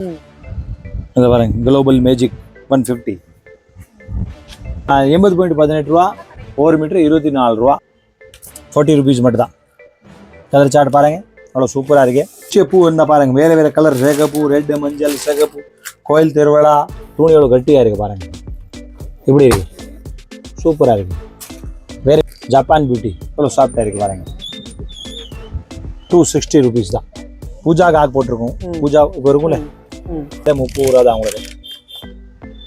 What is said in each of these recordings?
இந்த பாருங்க global magic 150 80.18 ரூபா 1 மீட்டர் 24 ரூபா 40 ருபீஸ் மட்டும் தான். கலர் சார்ட் பாருங்க அவ்வளோ சூப்பராக இருக்கு. பூ இருந்தால் பாருங்க வேறு வேறு கலர் சிகப்பு ரெட் மஞ்சள் சிகப்பு கோயில் திருவிழா துணி எவ்வளோ கட்டியாக இருக்குது பாருங்க. இப்படி இருக்கு சூப்பராக இருக்கு. வேறு ஜப்பான் பியூட்டி எவ்வளோ சாஃப்டாக இருக்குது பாருங்க. 260 ருபீஸ் தான். பூஜாக்கு ஆக் போட்டிருக்கோம். பூஜா இப்போ இருக்கும்ல 30 ரூபா தான் உங்களுக்கு.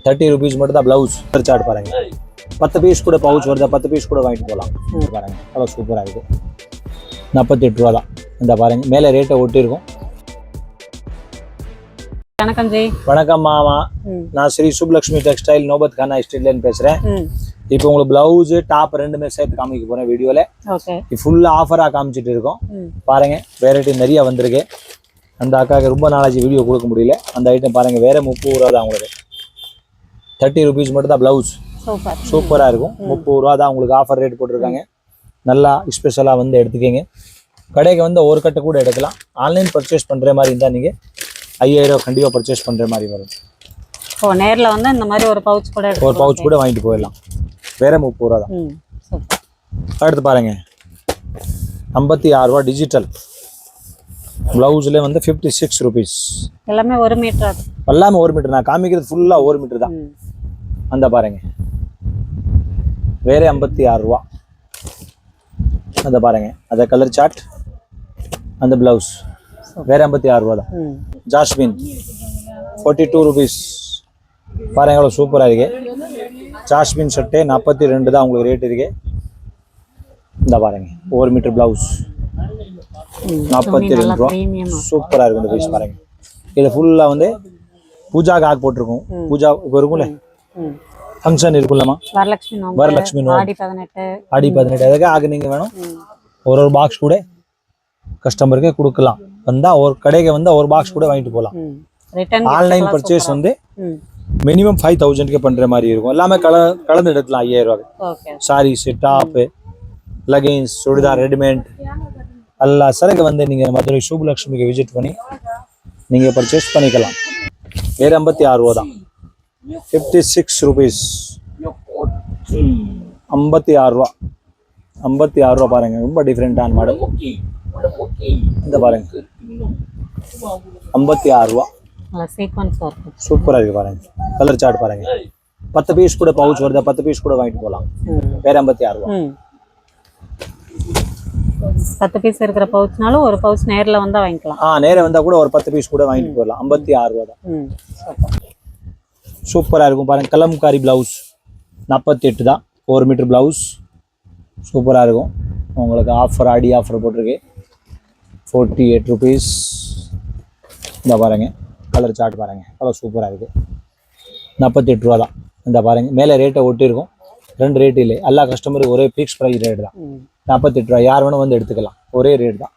30 ருபீஸ் மட்டும் தான் ப்ளவுஸ். கலர் சார்ட் பாருங்க 10 பீஸ் கூட பவுச் வருதா 10 பீஸ் கூட வாங்கிட்டு போகலாம் பாருங்க. அவ்வளோ சூப்பராக இருக்குது. 48 ரூபா தான். இந்த பாருங்க மேலே ரேட்டை ஒட்டியிருக்கும். வணக்கம் ஜெய். வணக்கம் மாமா, நான் ஸ்ரீ சுப்லக்ஷ்மி டெக்ஸ்டைல் நோபத் கானா ஸ்ட்ரீட்லேருந்து பேசுகிறேன். இப்போ உங்களுக்கு பிளவுஸ் டாப் ரெண்டுமே சேர்த்து காமிக்க போகிறேன் வீடியோவில். ஃபுல்லாக ஆஃபராக காமிச்சிட்டு இருக்கோம் பாருங்க. வெரைட்டி நிறைய வந்திருக்கு. அந்த அக்காவுக்கு ரொம்ப நாளாச்சு வீடியோ கொடுக்க முடியல. அந்த ஐட்டம் பாருங்க வேற 30 ரூபா தான் உங்களுக்கு. 30 ருபீஸ் மட்டும் தான் ப்ளவுஸ். சூப்பராக இருக்கும். 30 ரூபா தான் உங்களுக்கு ஆஃபர் ரேட் போட்டிருக்காங்க. நல்லா ஸ்பெஷலாக வந்து எடுத்துக்கிங்க. கடைக்கு வந்து ஒரு கட்டை கூட எடுக்கலாம். ஆன்லைன் பர்ச்சேஸ் பண்ணுற மாதிரி இருந்தால் நீங்கள் 5000 கண்டிப்பாக பர்ச்சேஸ் பண்ணுற மாதிரி வரும். நேரில் வந்து இந்த மாதிரி ஒரு பவுச் கூட வாங்கிட்டு போயிடலாம். வேற 30 ரூபா தான். அடுத்து பாருங்க 56 ரூபா டிஜிட்டல் பிளவுஸ்ல வந்து 56 ருபீஸ். எல்லாமே 1 மீட்டர். எல்லாமே 1 மீட்டர். நான் காமிக்கிறது ஃபுல்லா 1 மீட்டர் தான். அந்த பாருங்க வேற 56 ரூபா. அந்த பாருங்க அத கலர் சார்ட் அந்த பிளவுஸ் வேற 56 ரூபா தான். ஜாஸ்மின் 42 ருபீஸ் பாருங்க எவ்வளோ சூப்பராக இருக்கு. ஜாஸ்மின் சட்டை 42 தான் உங்களுக்கு ரேட் இருக்கு. இந்த பாருங்க 1 மீட்டர் பிளவுஸ் 42 ரூபா. சூப்பராக இருக்கும் இந்த பீஸ் பாருங்க. இது ஃபுல்லாக வந்து பூஜாக்கு ஆக் போட்டிருக்கோம். பூஜா இப்போ இருக்கும்ல ஃபங்க்ஷன் இருக்குல்லம்மா வரலட்சுமி ஆடி 18 எதுக்கு ஆக நீங்கள் வேணும் ஒரு பாக்ஸ் கூட கஸ்டமருக்கு கொடுக்கலாம். வந்தால் ஒரு கடைக்கு வந்தால் ஒரு பாக்ஸ் கூட வாங்கிட்டு போகலாம். ஆன்லைன் பர்ச்சேஸ் வந்து மினிமம் 5000 பண்ணுற மாதிரி இருக்கும். எல்லாமே கலந்து எடுக்கலாம் 5000 ரூபாய். Saris top leggings churidar readymade எல்லா சரக்கு வந்து நீங்கள் மதுரை சுப்லக்ஷ்மிக்கு விசிட் பண்ணி நீங்கள் பர்ச்சேஸ் பண்ணிக்கலாம். வேறு 56 ரூபா தான். 56 ருபீஸ் 56 ரூபா. 56 ரூபா பாருங்க. ரொம்ப டிஃப்ரெண்டான மாடல். இந்த பாருங்க 56 ரூபா. சூப்பராக இருக்கு பாருங்க. கலர் சார்ட் பாருங்க 10 பீஸ் கூட பவுச் வருதா 10 பீஸ் கூட வாங்கிட்டு போகலாம். வேற 56 ரூபா. 10 பீஸ் இருக்கிற பவுச்னாலும் ஒரு பவுச் நேர்ல வந்தா வாங்கிக்கலாம். நேரா வந்தா கூட ஒரு 10 பீஸ் கூட வாங்கிட்டு போகலாம். 56 ரூபா தான். சூப்பராக இருக்கும் பாருங்க. கலம்காரி பிளவுஸ் 48 தான். 1 மீட்டர் பிளவுஸ் சூப்பராக இருக்கும். உங்களுக்கு ஆஃபர் ஆடி ஆஃபர் போட்டிருக்கு 48 ருபீஸ். இந்த பாருங்க கலர் சார்ட் பாருங்க அவ்வளோ சூப்பராக இருக்குது. 48 ரூபா தான். இந்த பாருங்க மேலே ரேட்டை ஒட்டியிருக்கும். 2 ரேட் இல்லை. எல்லா கஸ்டமருக்கு ஒரே ஃபிக்ஸ் ப்ரைஸ் ரேட் தான். 48 ரூபா. யார் வேணும் வந்து எடுத்துக்கலாம். ஒரே ரேட் தான்.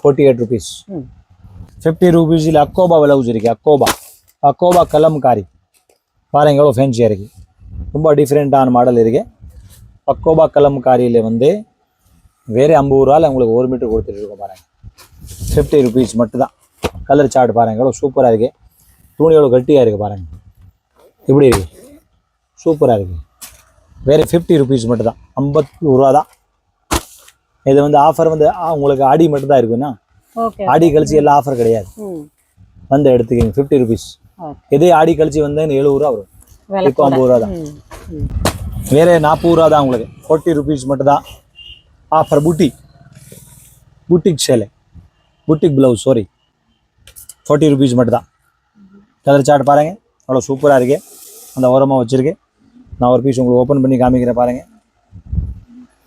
48 ருபீஸ். 50 ருபீஸில் அக்கோபா பிளவுஸ் இருக்கு. அக்கோபா கலம்காரி பாருங்க எவ்வளோ ஃபேன்சியாக இருக்குது. ரொம்ப டிஃப்ரெண்ட்டான மாடல் இருக்கு. அக்கோபா கலம்காரியில் வந்து வேறு 50 ரூபாயில் உங்களுக்கு 1 மீட்டர் கொடுத்துட்டு இருக்கோம் பாருங்க. 50 ருபீஸ் மட்டும் தான். கலர் சார்ட் பாருங்க எவ்வளோ சூப்பராக இருக்குது. துணி எவ்வளோ கட்டியாக இருக்குது பாருங்க. இப்படி இருக்கு சூப்பராக இருக்குது. வேறு 50 ருபீஸ் மட்டும் தான். 50 ரூபா தான். இது வந்து ஆஃபர் வந்து உங்களுக்கு ஆடி மட்டும் தான் இருக்குன்னா ஆடி கழிச்சு எல்லாம் ஆஃபர் கிடையாது. வந்து எடுத்துக்கிங்க 50 ருபீஸ். இதே ஆடி கழிச்சு வந்து 70 ரூபா வரும். இப்போ 50 ரூபா தான். வேற 40 ரூபா தான் உங்களுக்கு. 40 ருபீஸ் மட்டும் தான் ஆஃபர். புட்டிக் சேலை புட்டிக் பிளவுஸ் 40 ருபீஸ் மட்டும் தான். கலர் சார்ட் பாருங்க அவ்வளோ சூப்பராக இருக்கு. அந்த ஓரமாக வச்சுருக்கேன். நான் ஒரு பீஸ் உங்களுக்கு ஓப்பன் பண்ணி காமிக்கிறேன் பாருங்க.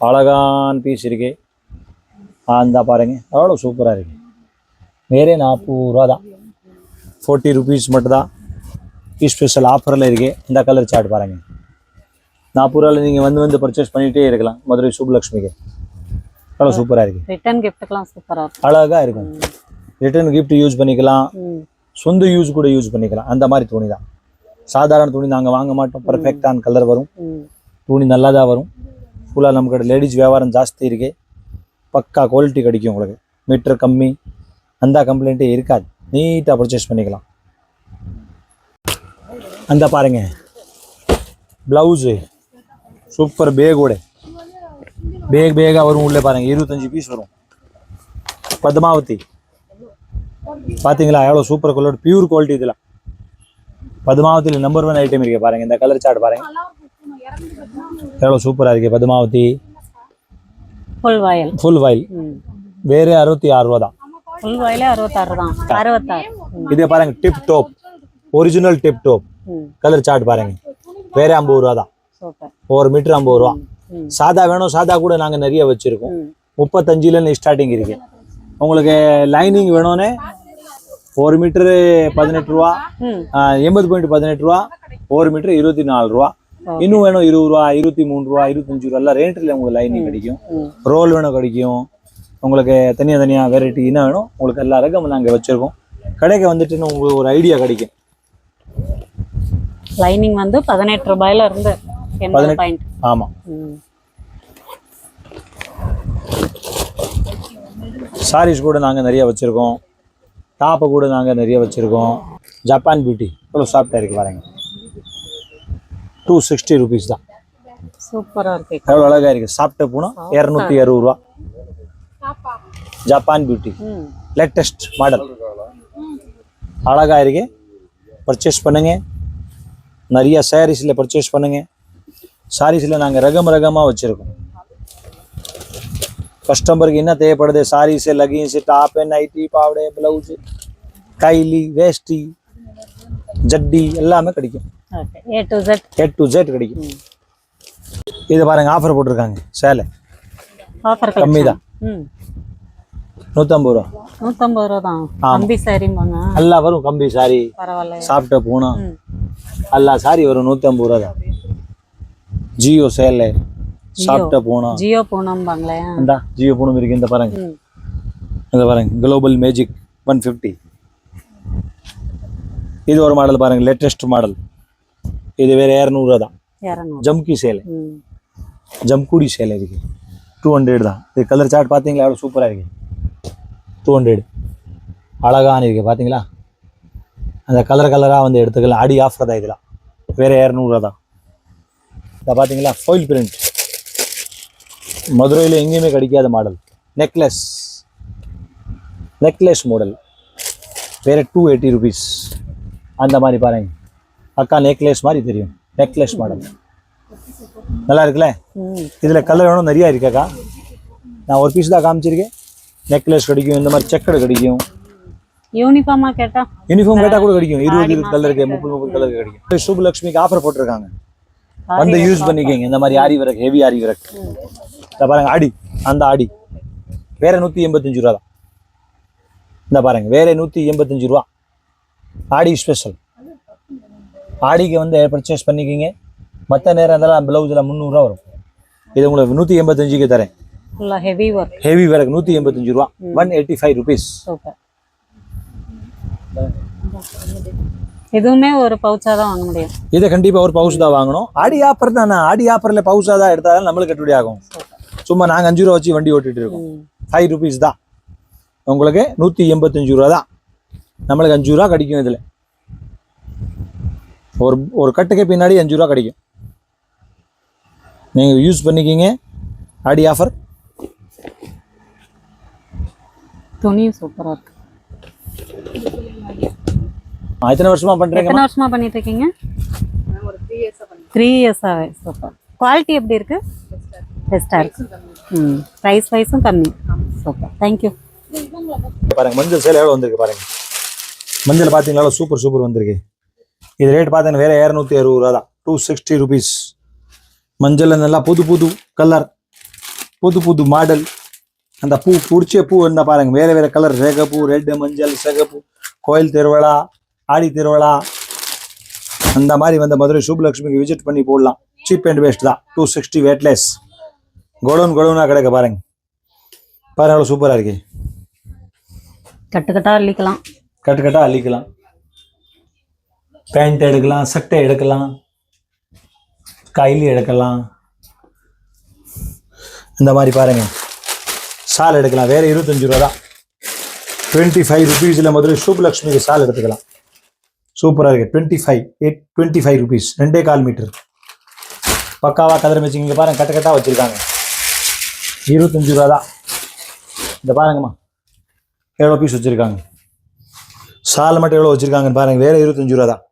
அழகான பீஸ் இருக்கு. அந்த பாருங்க அவ்வளோ சூப்பராக இருக்கு. வேறே 40 ரூபா தான். 40 ருபீஸ் மட்டும் தான். ஸ்பெஷல் ஆஃபரில் இருக்கு. இந்த கலர் சார்ட் பாருங்க 40 ரூபாயில் நீங்கள் வந்து பர்ச்சேஸ் பண்ணிகிட்டே இருக்கலாம். மதுரை சுப்லக்ஷ்மிக்கு அவ்வளோ சூப்பராக இருக்கு. ரிட்டர்ன் கிஃப்ட்டுக்கெல்லாம் சூப்பராக அழகாக இருக்கும். ரிட்டர்ன் கிஃப்ட் யூஸ் பண்ணிக்கலாம். சொந்த யூஸ் கூட யூஸ் பண்ணிக்கலாம். அந்த மாதிரி துணி தான். சாதாரண துணி நாங்கள் வாங்க மாட்டோம். பர்ஃபெக்டான கலர் வரும். துணி நல்லா தான் வரும். ஃபுல்லாக நமக்கு லேடிஸ் வியாபாரம் ஜாஸ்தி இருக்குது. பக்கா குவாலிட்டி கிடைக்கும் உங்களுக்கு. மீட்டர் கம்மி அந்த கம்ப்ளைண்ட்டே இருக்காது. நீட்டாக பர்ச்சேஸ் பண்ணிக்கலாம். அந்த பாருங்க ப்ளவுஸு சூப்பர் பேக்கோட பேக்காக வரும் உள்ளே பாருங்க 25 பீஸ் வரும். பத்மாவதி பார்த்தீங்களா எவ்வளோ சூப்பர் குவாலிட்டி, பியூர் குவாலிட்டி. இதில் பத்மாவதியில் நம்பர் 1 ஐட்டம் இருக்கு பாருங்க. இந்த கலர் சார்ட் பாருங்க எவ்வளோ சூப்பராக இருக்கு. பத்மாவதி ஃபுல் வாயில் வேறு 66 ரூபா தான். ஃபுல் வாயிலே 66 தான். 66. இதே பாருங்க tip top original tip top colour chart பாருங்க வேற 50 ரூபா தான். சூப்பர். 1 மீட்டர் 50 ரூபா. சாதா வேணும், சாதா கூட நாங்கள் நிறைய வச்சிருக்கோம். 35ல ஸ்டார்டிங் இருக்கு. உங்களுக்கு லைனிங் வேணும்னே 1 மீட்டரு 18 ரூபா, 80.18 ரூபா, 1 மீட்டர் 24 ரூபா. இன்னும் வேணும் 20 ரூபா, 23 ரூபா, 25 ரூபா எல்லாம் ரேட்டில் உங்களுக்கு லைனிங் கிடைக்கும். ரோல் வேணும் கிடைக்கும். உங்களுக்கு தனியாக வெரைட்டி என்ன வேணும் உங்களுக்கு எல்லா ரகமும் நாங்கள் வச்சிருக்கோம். கடைக்கு வந்துட்டுன்னு உங்களுக்கு ஒரு ஐடியா கிடைக்கும். லைனிங் வந்து 18 ரூபாயில இருந்து 80 பாயிண்ட். ஆமாம். சாரீஸ் கூட நாங்கள் நிறைய வச்சுருக்கோம். டாப்பை கூட நாங்கள் நிறைய வச்சுருக்கோம். ஜப்பான் பியூட்டி எவ்வளோ சாஃப்டாக இருக்குது பாருங்க. 260 ருபீஸ் தான். சூப்பராக இருக்கு. எவ்வளோ அழகாக இருக்குது. சாப்பிட்ட போனால் 260 ரூபா. ஜப்பான் பியூட்டி லேட்டஸ்ட் மாடல் அழகாக இருக்கு. பர்ச்சேஸ் பண்ணுங்க. நிறைய சாரீஸில் பர்ச்சேஸ் பண்ணுங்க. சாரீஸில் நாங்கள் ரகமாக வச்சுருக்கோம். கஸ்டமருக்கு என்ன தேவைப்படுது சாரீஸு, லெகின்ஸு, டாப்பு, நைட்டி, பாவடை, ப்ளவுஸு, கைலி, வேஷ்டி, ஜட்டி எல்லாமே கிடைக்கும். A to Z கிடைக்கும். இது பாருங்க ஆஃபர் போட்டிருக்காங்க. சேலை ஆஃபர் கம்மி தான். 150 ரூபா. 150 ரூபா தான். கம்பி சாரிம்பாங்க. எல்லாம் வரும் கம்பி சாரி. பரவாயில்ல. சாப்பிட்ட பூனா எல்லா சாரி வரும் 150 ரூபா தான். ஜியோ சேலை சாப்பிட்ட பூனா. ஜியோ பூனம்பாங்களே. இந்த ஜியோ பூனம் இருக்கு. இந்த பாருங்க இந்த பாருங்க குளோபல் மேஜிக் 150. இது ஒரு மாடல் பாருங்க லேட்டஸ்ட் மாடல். இது வேற 200 ரூபா தான். ஜம்கி சேலை ஜம்குடி சேலை இருக்கு 200 தான். இது கலர் சார்ட் பார்த்தீங்களா எவ்வளோ சூப்பராக இருக்கு. 200 அழகான இருக்கு பார்த்தீங்களா. அந்த கலராக வந்து எடுத்துக்கலாம். அடி ஆஃபர் தான். இதெல்லாம் வேற 200 ரூபா தான். இதை பார்த்தீங்களா ஃபாயில் பிரிண்ட் மதுரையில் எங்கேயுமே கிடைக்காத மாடல். நெக்லஸ் மாடல் வேற 280 ருபீஸ். அந்த மாதிரி பாருங்க அக்கா நெக்லஸ் மாதிரி தெரியும். நெக்லஸ் மாடல் நல்லா இருக்குல்ல. இதில் கலர் வேணும் நிறையா இருக்காக்கா. நான் ஒரு பீஸ் தான் காமிச்சிருக்கேன். நெக்லஸ் கிடைக்கும். இந்த மாதிரி செக்கடு கிடைக்கும். யூனிஃபார்ம் கேட்டால் கூட கிடைக்கும். 20 கலருக்கு 30 கலருக்கு கிடைக்கும். சுப்புலட்சுமிக்கு ஆஃபர் போட்டிருக்காங்க. வந்து யூஸ் பண்ணிக்கோங்க. இந்த மாதிரி ஆரி ஒர்க் ஹெவி ஆரி ஒர்க். இந்த பாருங்க ஆடி அந்த ஆடி வேற 185 ரூபா தான். இந்த பாருங்க வேற 185 ரூபா ஆடி ஸ்பெஷல். ஆடிக்கு வந்து பர்ச்சேஸ் பண்ணிக்கிங்க. மற்ற நேரம் இருந்தாலும் ப்ளவுஸில் 300 ரூபா வரும். இது உங்களுக்கு 185க்கு தரேன். ஹெவி ஒர்க் 185 ரூபா. 185 ருபீஸ். இதுவுமே ஒரு பவுச்சா தான் வாங்க முடியும். இதை கண்டிப்பாக ஒரு பவுச் தான் வாங்கணும். ஆடி ஆஃபர் தானே. ஆடி ஆஃபரில் பவுச்சாக தான் எடுத்தாலும் நம்மளுக்கு கட்டுப்படி ஆகும். சும்மா நாங்கள் 5 ரூபா வச்சு வண்டி ஓட்டிகிட்டு இருக்கோம். 5 ருபீஸ் தான். உங்களுக்கு 185 ரூபா தான். நம்மளுக்கு 5 ரூபா கிடைக்கும். இதில் ஒரு கட்டுக்கு பின்னாடி 5 ரூபா கிடைக்கும். நீங்கள் யூஸ் பண்ணிக்கிங்க. ஆடி ஆஃபர். துணியும் சூப்பராக இருக்கு. எத்தனை வருஷமா பண்றீங்க? எத்தனை வருஷமா பண்ணிட்டு இருக்கீங்க? ஒரு 3 இயர்ஸாவே. சூப்பர். குவாலிட்டி எப்படி இருக்கு? பெஸ்டா இருக்கு. பிரைஸ் வைஸும் கம்மி. சூப்பர். Thank you. பாருங்க மஞ்சள் சேலை எவ்வளவு வந்திருக்கு பாருங்க. மஞ்சள் பாத்தீங்களா சூப்பர் வந்திருக்கு. இது ரேட் பார்த்தீங்கன்னா வேற 260 ரூபா தான். 260 ருபீஸ். மஞ்சள் நல்லா புது கலர் புது மாடல். அந்த பூ பிடிச்ச பூ என்ன பாருங்க வேற கலர். ரேகப்பூ, ரெட், மஞ்சள், சிகப்பு, கோயில் திருவிழா, ஆடி திருவிழா அந்த மாதிரி வந்த மதுரை சுப்புலட்சுமிக்கு விசிட் பண்ணி போடலாம். சீப் அண்ட் பெஸ்ட் தான். 260 வெயிட்லெஸ். கோடவுனா கிடைக்க பாருங்க. பாருங்க சூப்பரா இருக்கு. கட்டுக்கட்டா அள்ளிக்கலாம். பேண்ட் எடுக்கலாம், சட்டை எடுக்கலாம், கைலி எடுக்கலாம். இந்த மாதிரி பாருங்க சால் எடுக்கலாம். வேற 25 ரூபா தான். 25 ருபீஸில் மதுரை சுப்புலட்சுமிக்கு சால் எடுத்துக்கலாம். சூப்பராக இருக்குது 25 ருபீஸ் 2.25 மீட்டர் பக்காவாக கதிர மேட்சிங். இங்கே பாருங்கள் கட்ட கட்டாக வச்சுருக்காங்க 25 ரூபா தான். இந்த பாருங்கம்மா எவ்வளோ பீஸ் வச்சுருக்காங்க. சாலை மட்டும் எவ்வளோ வச்சுருக்காங்கன்னு பாருங்கள், வேறு 25 ரூபா தான்.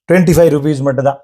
25 ருபீஸ் மட்டும் தான்.